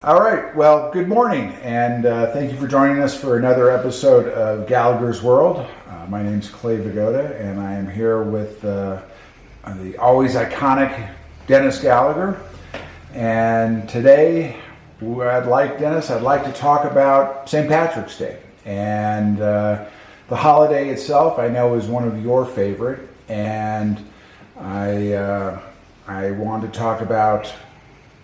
All right. Well, good morning, and thank you for joining us for another episode of Gallagher's World. My name's Clay Vigoda, and I am here with the always iconic Dennis Gallagher. And today, I'd like to talk about St. Patrick's Day. And the holiday itself, I know, is one of your favorite, and I want to talk about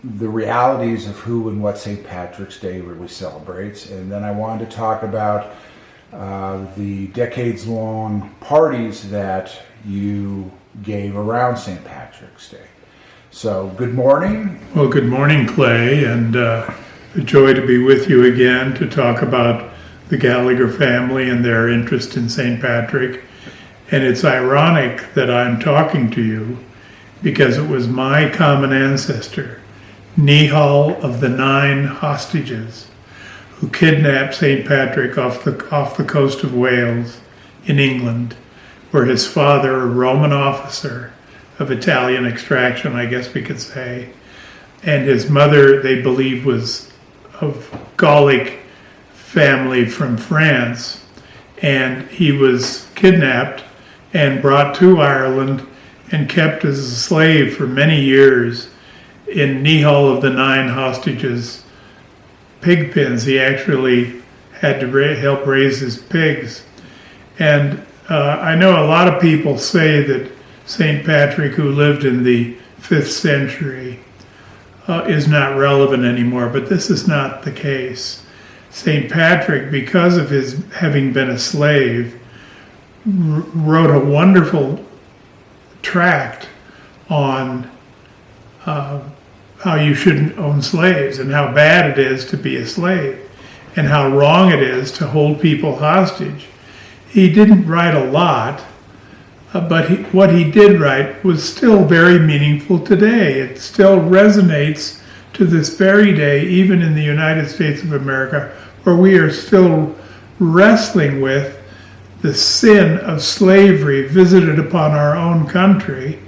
the realities of who and what St. Patrick's Day really celebrates. And then I wanted to talk about the decades-long parties that you gave around St. Patrick's Day. So, good morning. Well, good morning, Clay, and a joy to be with you again to talk about the Gallagher family and their interest in St. Patrick. And it's ironic that I'm talking to you because it was my common ancestor, Nihal of the 9 hostages, who kidnapped St. Patrick off the coast of Wales in England, where his father, a Roman officer of Italian extraction, I guess we could say, and his mother, they believe, was of Gallic family from France, and he was kidnapped and brought to Ireland and kept as a slave for many years in Nihal of the 9 hostages' pig pens. He actually had to help raise his pigs. And I know a lot of people say that St. Patrick, who lived in the 5th century, is not relevant anymore, but this is not the case. St. Patrick, because of his having been a slave, wrote a wonderful tract on how you shouldn't own slaves and how bad it is to be a slave and how wrong it is to hold people hostage. He didn't write a lot, but what he did write was still very meaningful today. It still resonates to this very day, even in the United States of America, where we are still wrestling with the sin of slavery visited upon our own country,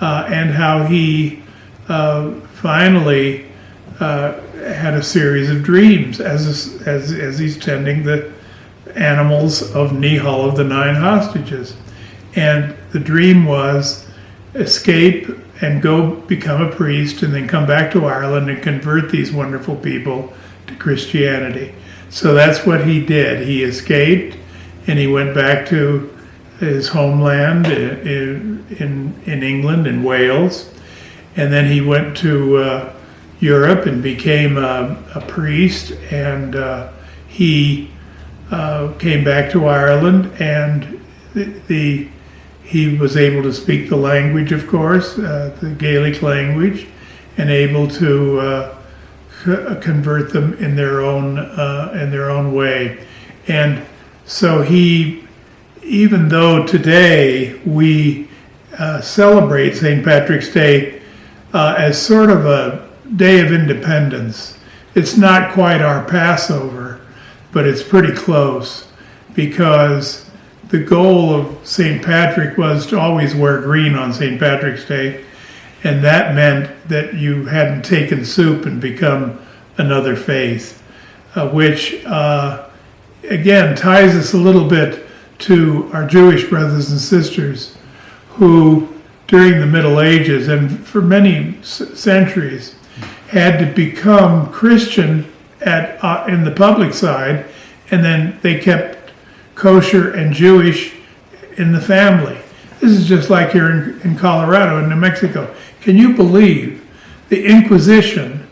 and how he finally had a series of dreams as he's tending the animals of Nihal of the 9 hostages. And the dream was escape and go become a priest and then come back to Ireland and convert these wonderful people to Christianity. So that's what he did. He escaped and he went back to his homeland in England, in Wales. And then he went to Europe and became a priest, and he came back to Ireland, and he was able to speak the language, of course, the Gaelic language, and able to convert them in their own way. And so he, even though today we celebrate St. Patrick's Day as sort of a day of independence. It's not quite our Passover, but it's pretty close, because the goal of St. Patrick was to always wear green on St. Patrick's Day, and that meant that you hadn't taken soup and become another faith, which again ties us a little bit to our Jewish brothers and sisters who, during the Middle Ages and for many centuries, had to become Christian in the public side, and then they kept kosher and Jewish in the family. This is just like here in Colorado and New Mexico. Can you believe the Inquisition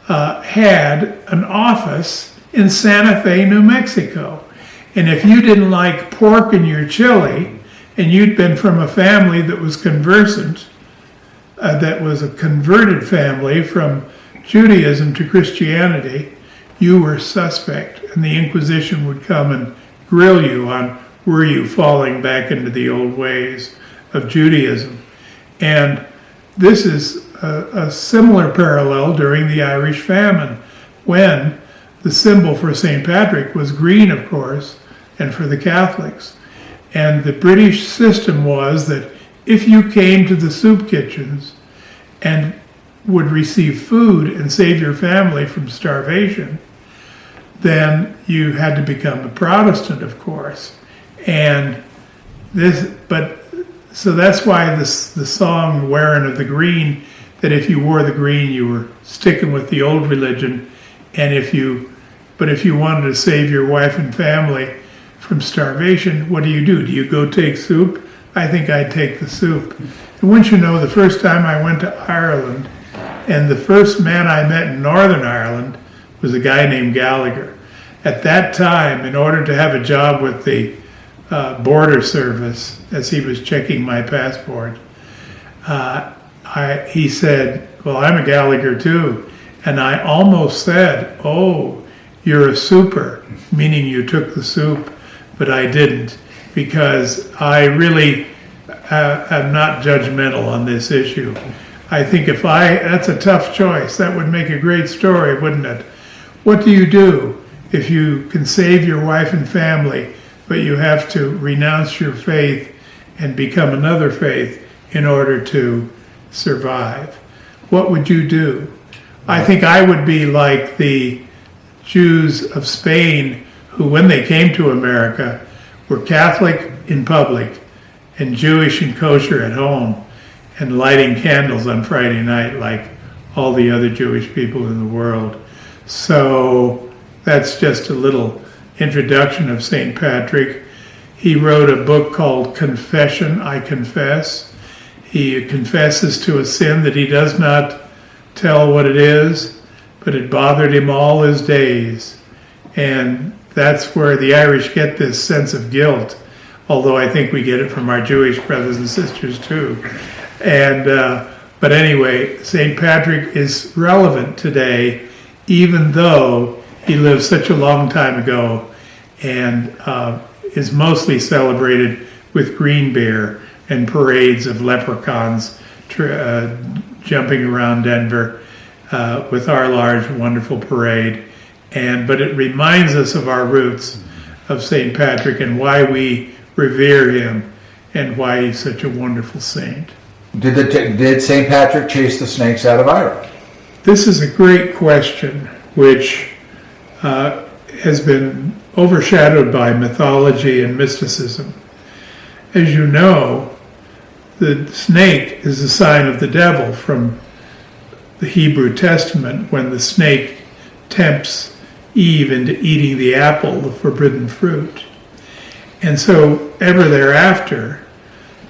had an office in Santa Fe, New Mexico? And if you didn't like pork in your chili, and you'd been from a family that was conversant, that was a converted family from Judaism to Christianity, you were suspect, and the Inquisition would come and grill you on, were you falling back into the old ways of Judaism? And this is a similar parallel during the Irish famine, when the symbol for St. Patrick was green, of course, and for the Catholics. And the British system was that if you came to the soup kitchens and would receive food and save your family from starvation, then you had to become a Protestant, of course. And so that's why the song "Wearing of the Green," that if you wore the green, you were sticking with the old religion, and if you wanted to save your wife and family from starvation, what do? Do you go take soup? I think I'd take the soup. And wouldn't you know, the first time I went to Ireland, and the first man I met in Northern Ireland was a guy named Gallagher. At that time, in order to have a job with the border service, as he was checking my passport, he said, "Well, I'm a Gallagher too." And I almost said, "Oh, you're a super," meaning you took the soup, but I didn't, because I really am not judgmental on this issue. I think that's a tough choice. That would make a great story, wouldn't it? What do you do if you can save your wife and family, but you have to renounce your faith and become another faith in order to survive? What would you do? I think I would be like the Jews of Spain who, when they came to America, were Catholic in public and Jewish and kosher at home, and lighting candles on Friday night like all the other Jewish people in the world. So that's just a little introduction of St. Patrick. He wrote a book called Confession, I Confess. He confesses to a sin that he does not tell what it is, but it bothered him all his days. And that's where the Irish get this sense of guilt, although I think we get it from our Jewish brothers and sisters too. And but anyway, St. Patrick is relevant today, even though he lived such a long time ago, and is mostly celebrated with green beer and parades of leprechauns jumping around Denver with our large, wonderful parade. But it reminds us of our roots of St. Patrick and why we revere him and why he's such a wonderful saint. Did St. Patrick chase the snakes out of Ireland? This is a great question, which has been overshadowed by mythology and mysticism. As you know, the snake is a sign of the devil from the Hebrew Testament, when the snake tempts Eve into eating the apple, the forbidden fruit. And so ever thereafter,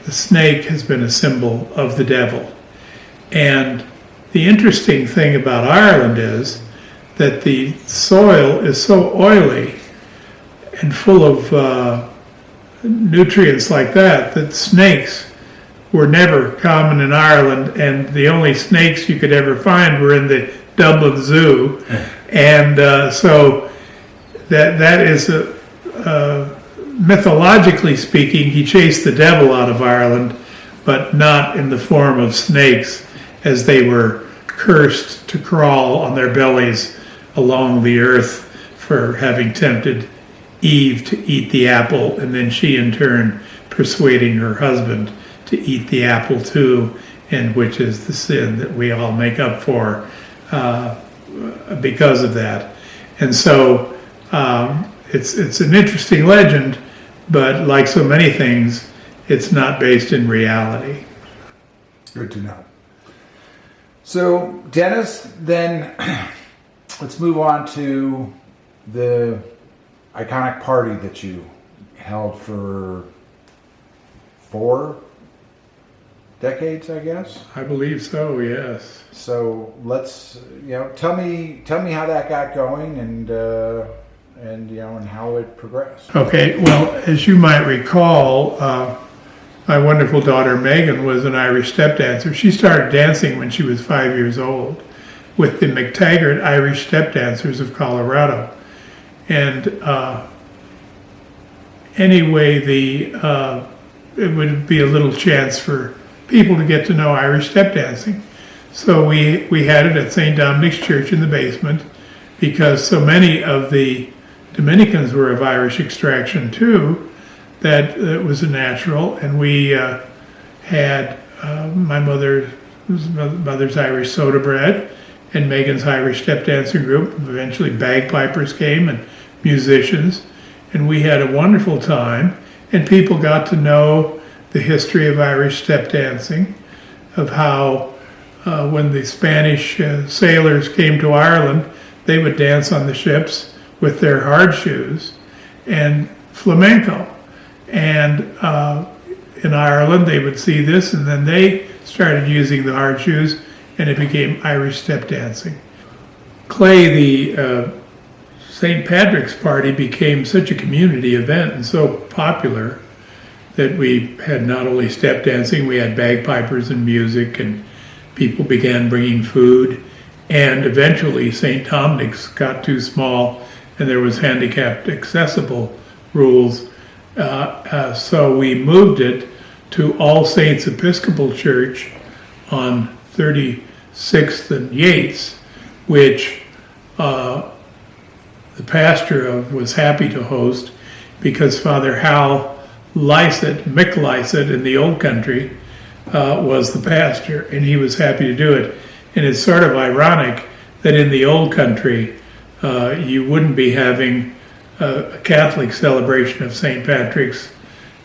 the snake has been a symbol of the devil. And the interesting thing about Ireland is that the soil is so oily and full of nutrients like that snakes were never common in Ireland, and the only snakes you could ever find were in the Dublin Zoo. And so that is mythologically speaking, he chased the devil out of Ireland, but not in the form of snakes, as they were cursed to crawl on their bellies along the earth for having tempted Eve to eat the apple, and then she in turn persuading her husband to eat the apple too, and which is the sin that we all make up for because of that. And so it's an interesting legend, but like so many things, it's not based in reality. Good to know. So, Dennis, then let's move on to the iconic party that you held for 4 decades, I guess. I believe so, yes. So let's, tell me how that got going, and how it progressed. Okay, well, as you might recall, my wonderful daughter Megan was an Irish step dancer. She started dancing when she was 5 years old with the McTaggart Irish Step Dancers of Colorado. And anyway, it would be a little chance for people to get to know Irish step dancing. So we had it at St. Dominic's Church in the basement, because so many of the Dominicans were of Irish extraction too, that it was a natural. And we had my mother Mother's Irish Soda Bread and Megan's Irish Step Dancing Group. Eventually bagpipers came and musicians, and we had a wonderful time, and people got to know the history of Irish step dancing, of how when the Spanish sailors came to Ireland, they would dance on the ships with their hard shoes and flamenco. And in Ireland, they would see this, and then they started using the hard shoes, and it became Irish step dancing. Clay, the St. Patrick's Party became such a community event and so popular that we had not only step dancing, we had bagpipers and music, and people began bringing food. And eventually, St. Dominic's got too small, and there was handicapped accessible rules. So we moved it to All Saints Episcopal Church on 36th and Yates, which the pastor of was happy to host because Father Hal Lycett, Mick Lycett in the old country, was the pastor, and he was happy to do it. And it's sort of ironic that in the old country, you wouldn't be having a Catholic celebration of St. Patrick's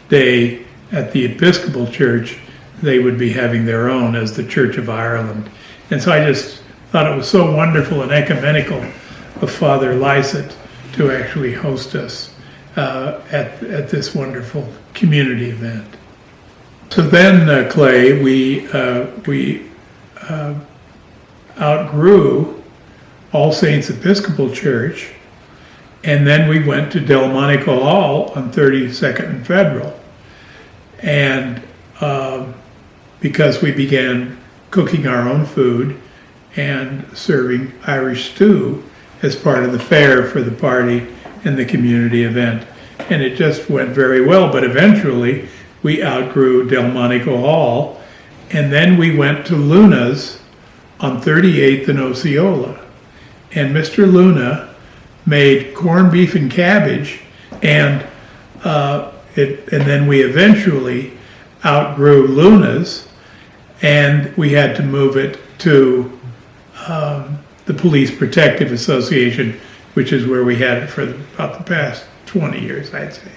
Day at the Episcopal Church. They would be having their own as the Church of Ireland. And so I just thought it was so wonderful and ecumenical of Father Lycett to actually host us at this wonderful community event. So then, Clay, we outgrew All Saints Episcopal Church, and then we went to Delmonico Hall on 32nd and Federal. And because we began cooking our own food and serving Irish stew as part of the fare for the party and the community event. And it just went very well, but eventually we outgrew Delmonico Hall, and then we went to Luna's on 38th and Osceola. And Mr. Luna made corned beef and cabbage, and then we eventually outgrew Luna's, and we had to move it to the Police Protective Association, which is where we had it for about the past 20 years, I'd say.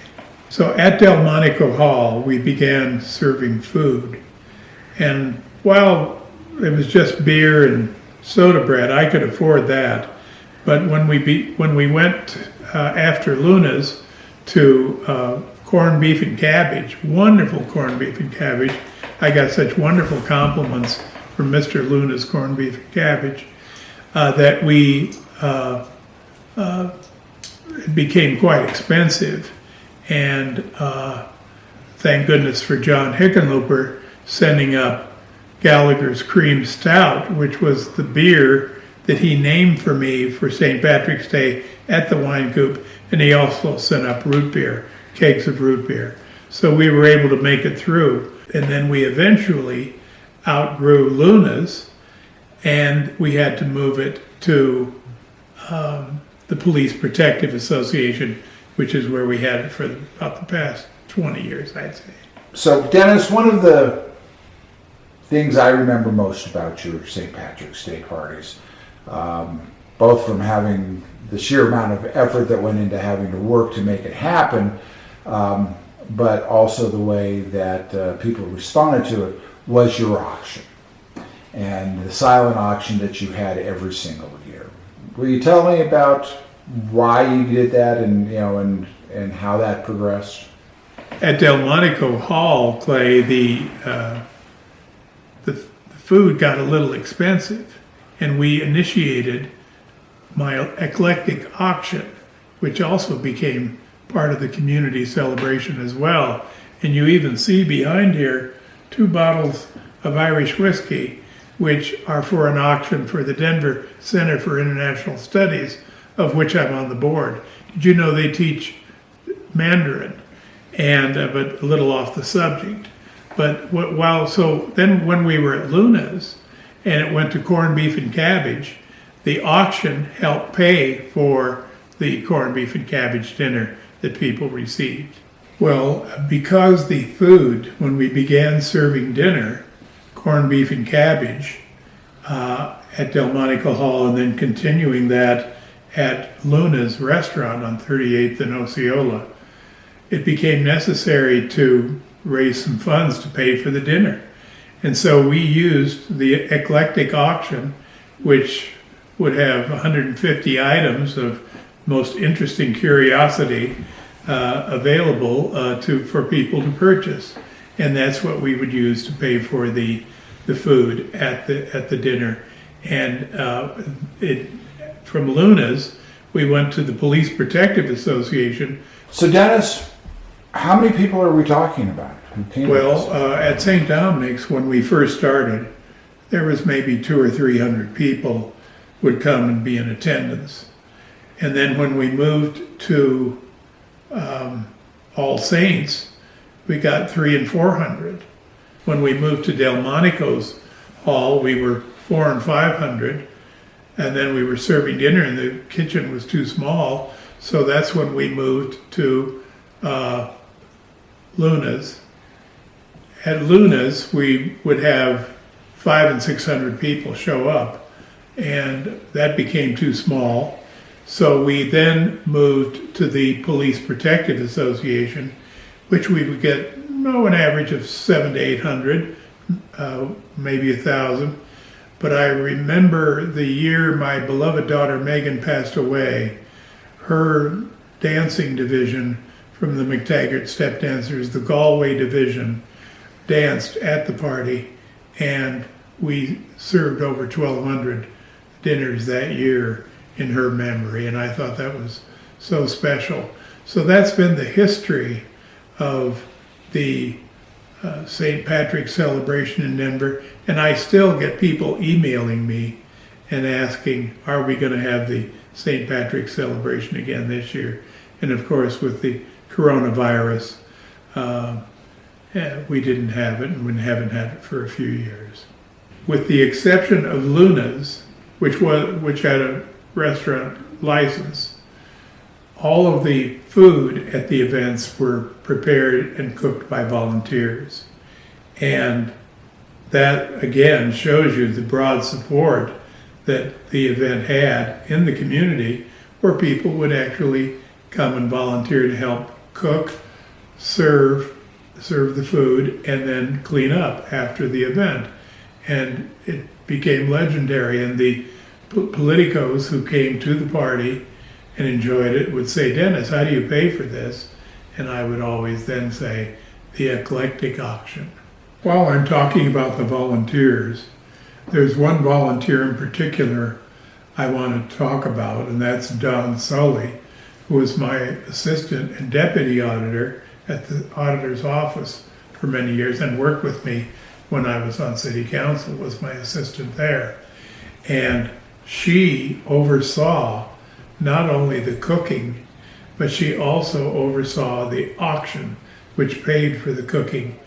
So at Delmonico Hall, we began serving food. And while it was just beer and soda bread, I could afford that. But when we went after Luna's to corned beef and cabbage, wonderful corned beef and cabbage, I got such wonderful compliments from Mr. Luna's corned beef and cabbage that it became quite expensive. And thank goodness for John Hickenlooper sending up Gallagher's Cream Stout, which was the beer that he named for me for St. Patrick's Day at the Wine Coop. And he also sent up root beer, kegs of root beer. So we were able to make it through. And then we eventually outgrew Luna's, and we had to move it to the Police Protective Association, which is where we had it for about the past 20 years, I'd say. So, Dennis, one of the things I remember most about your St. Patrick's Day parties, both from having the sheer amount of effort that went into having to work to make it happen, but also the way that people responded to it, was your auction. And the silent auction that you had every single year. Will you tell me about why you did that, and and how that progressed? At Delmonico Hall, Clay, the food got a little expensive, and we initiated my eclectic auction, which also became part of the community celebration as well. And you even see behind here 2 bottles of Irish whiskey, which are for an auction for the Denver Center for International Studies, of which I'm on the board. Did you know they teach Mandarin? And but a little off the subject. But then when we were at Luna's and it went to corned beef and cabbage, the auction helped pay for the corned beef and cabbage dinner that people received. Well, because the food, when we began serving dinner, corned beef and cabbage at Delmonico Hall, and then continuing that at Luna's restaurant on 38th and Osceola. It became necessary to raise some funds to pay for the dinner. And so we used the eclectic auction, which would have 150 items of most interesting curiosity available for people to purchase. And that's what we would use to pay for the food at the dinner. And from Luna's, we went to the Police Protective Association. So Dennis, how many people are we talking about who came? Well, at St. Dominic's, when we first started, there was maybe 200 or 300 people would come and be in attendance. And then when we moved to All Saints, we got 300 and 400. When we moved to Delmonico's Hall, we were 400 and 500. And then we were serving dinner and the kitchen was too small. So that's when we moved to Luna's. At Luna's, we would have 500 and 600 people show up, and that became too small. So we then moved to the Police Protective Association, which we would get an average of 700 to 800, maybe 1,000. But I remember the year my beloved daughter Megan passed away, her dancing division from the McTaggart Step Dancers, the Galway division, danced at the party, and we served over 1,200 dinners that year in her memory, and I thought that was so special. So that's been the history of the St. Patrick's celebration in Denver, and I still get people emailing me and asking, are we going to have the St. Patrick's celebration again this year? And of course, with the coronavirus, we didn't have it, and we haven't had it for a few years. With the exception of Luna's, which had a restaurant license, all of the food at the events were prepared and cooked by volunteers. And that, again, shows you the broad support that the event had in the community, where people would actually come and volunteer to help cook, serve the food, and then clean up after the event. And it became legendary, and the politicos who came to the party and enjoyed it would say, Dennis, how do you pay for this? And I would always then say, the eclectic auction. While I'm talking about the volunteers, there's one volunteer in particular I want to talk about, and that's Don Sully, who was my assistant and deputy auditor at the auditor's office for many years and worked with me when I was on city council, was my assistant there. And she oversaw not only the cooking, but she also oversaw the auction, which paid for the cooking.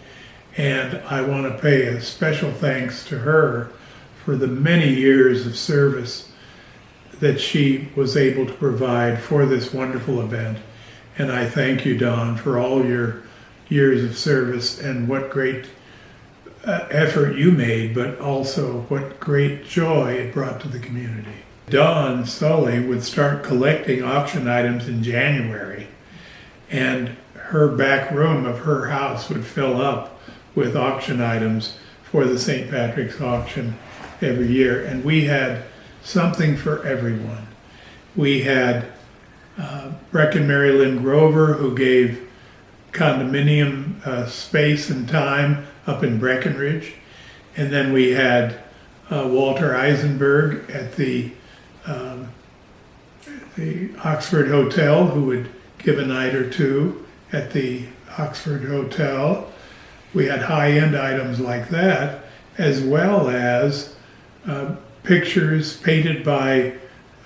And I want to pay a special thanks to her for the many years of service that she was able to provide for this wonderful event. And I thank you, Don, for all your years of service and what great effort you made, but also what great joy it brought to the community. Dawn Sully would start collecting auction items in January, and her back room of her house would fill up with auction items for the St. Patrick's auction every year. And we had something for everyone. We had Breck and Mary Lynn Grover, who gave condominium space and time up in Breckenridge. And then we had Walter Eisenberg at the Oxford Hotel, who would give a night or two at the Oxford Hotel. We had high-end items like that, as well as pictures painted by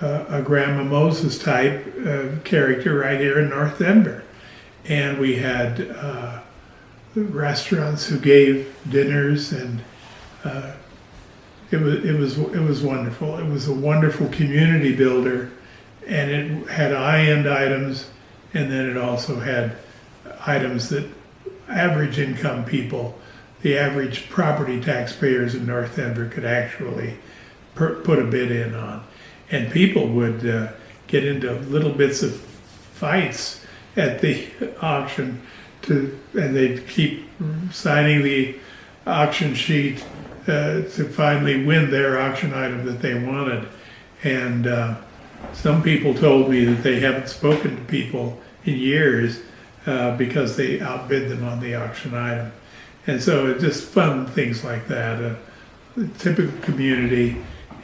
a Grandma Moses type character right here in North Denver. And we had restaurants who gave dinners, and it was wonderful. It was a wonderful community builder, and it had high-end items, and then it also had items that average income people, the average property taxpayers in North Denver could actually put a bid in on. And people would get into little bits of fights at the auction, and they'd keep signing the auction sheet to finally win their auction item that they wanted. And some people told me that they haven't spoken to people in years because they outbid them on the auction item. And so it's just fun things like that. Typical community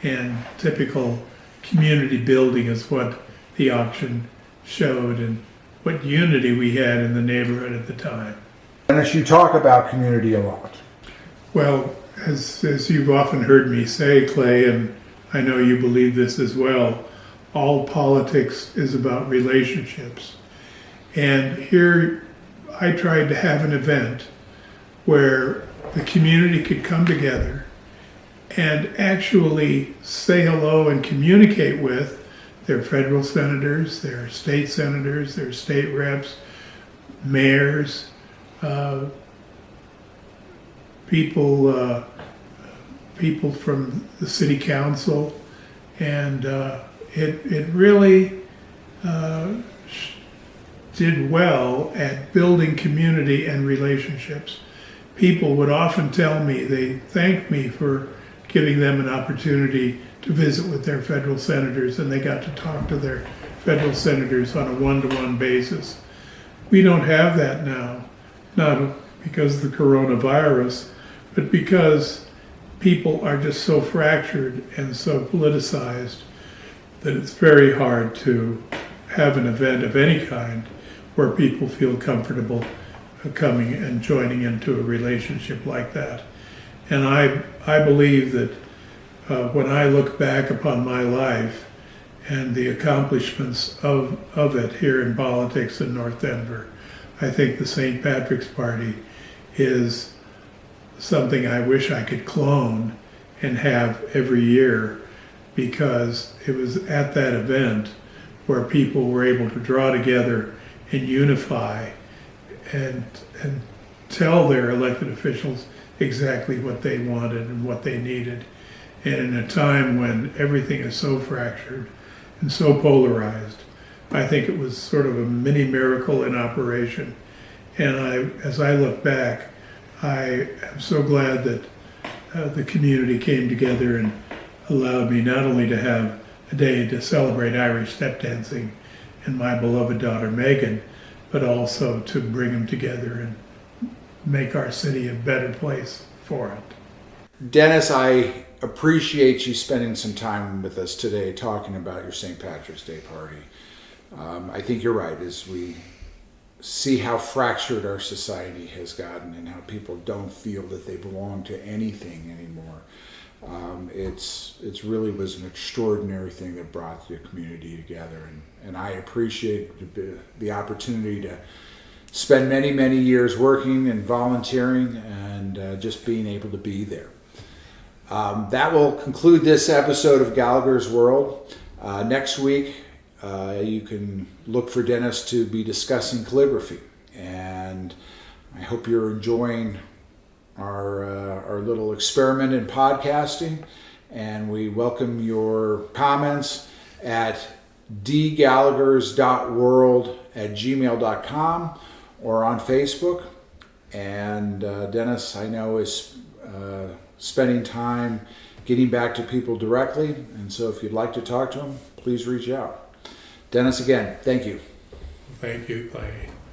and typical community building is what the auction showed, and what unity we had in the neighborhood at the time. Dennis, you talk about community a lot. Well, as you've often heard me say, Clay, and I know you believe this as well, all politics is about relationships. And here I tried to have an event where the community could come together and actually say hello and communicate with their federal senators, their state reps, mayors, people from the city council, and it really did well at building community and relationships. People would often tell me, they thanked me for giving them an opportunity to visit with their federal senators, and they got to talk to their federal senators on a one-to-one basis. We don't have that now, not because of the coronavirus, but because people are just so fractured and so politicized that it's very hard to have an event of any kind where people feel comfortable coming and joining into a relationship like that. And I believe that when I look back upon my life and the accomplishments of it here in politics in North Denver, I think the St. Patrick's Party is something I wish I could clone and have every year, because it was at that event where people were able to draw together and unify and tell their elected officials exactly what they wanted and what they needed. And in a time when everything is so fractured and so polarized, I think it was sort of a mini miracle in operation. And as I look back, I am so glad that the community came together and allowed me not only to have a day to celebrate Irish step dancing and my beloved daughter Megan, but also to bring them together and make our city a better place for it. Dennis, I appreciate you spending some time with us today talking about your St. Patrick's Day party. I think you're right, as we see how fractured our society has gotten and how people don't feel that they belong to anything anymore. It's really was an extraordinary thing that brought the community together, and I appreciate the opportunity to spend many, many years working and volunteering and just being able to be there. That will conclude this episode of Gallagher's World. Next week, you can look for Dennis to be discussing calligraphy, and I hope you're enjoying our little experiment in podcasting, and we welcome your comments at dgallaghers.world@gmail.com or on Facebook. And Dennis, I know, is spending time getting back to people directly, and so if you'd like to talk to him, please reach out. Dennis, again, thank you. Thank you, Clay.